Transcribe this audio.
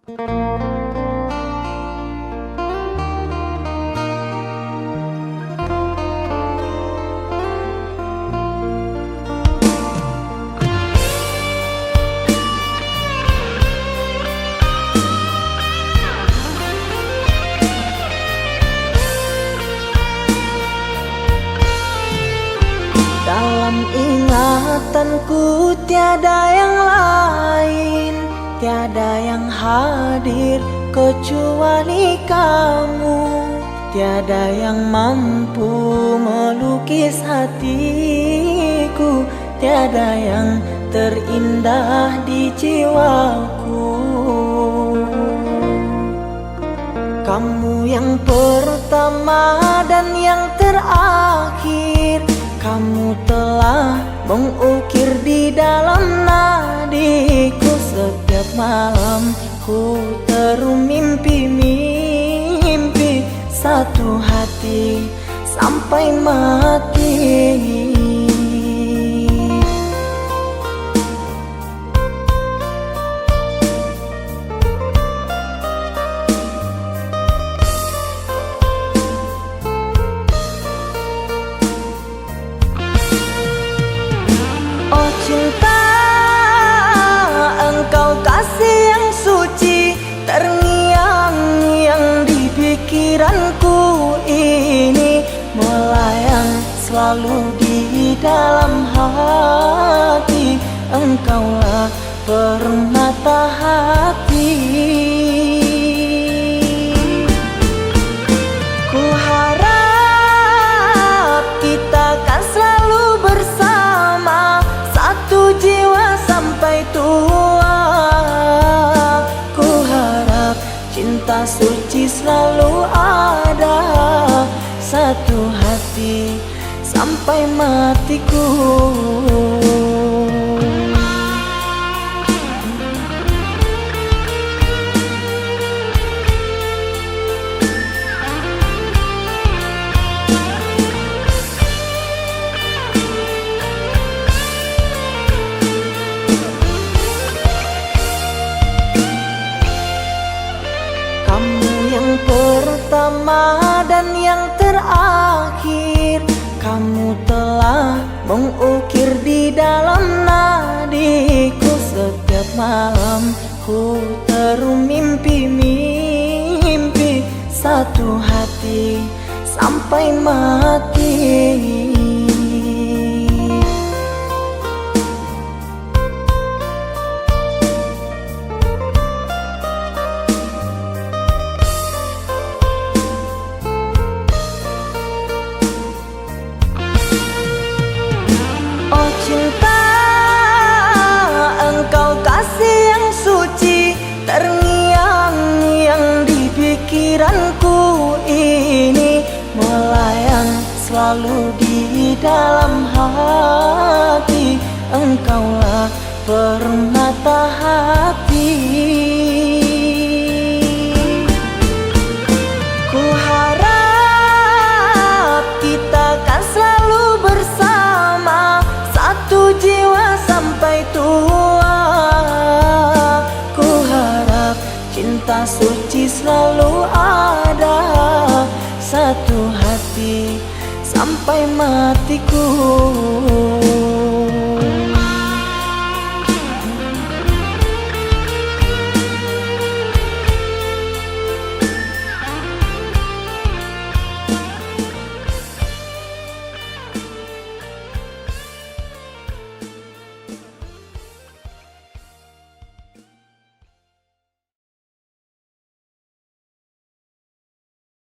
Dalam ingatanku tiada yang lain, tiada yang hadir kecuali kamu. Tiada yang mampu melukis hatiku, tiada yang terindah di jiwaku. Kamu yang pertama dan yang terakhir, kamu telah mengukir di dalam nadiku. Setiap malam ku teru mimpi-mimpi satu hati sampai mati. Oh cinta, engkau kasih yang suci, terngiang-ngiang di pikiranku ini, melayang selalu di dalam hati. Engkaulah permata hati. Ku harap kita kan selalu bersama, satu jiwa sampai tua. Ku harap cinta suci selalu ada, satu hati sampai matiku. Yang pertama dan yang terakhir, kamu telah mengukir di dalam nadiku. Setiap malam ku teru mimpi-mimpi satu hati sampai mati. Oh cinta, engkau kasih yang suci, terngiang-ngiang di pikiranku ini, melayang selalu di dalam hati. Engkaulah permata hati. Ku harap kita kan selalu bersama, satu jiwa sampai tua. Ku harap cinta suci selalu ada, satu hati sampai matiku.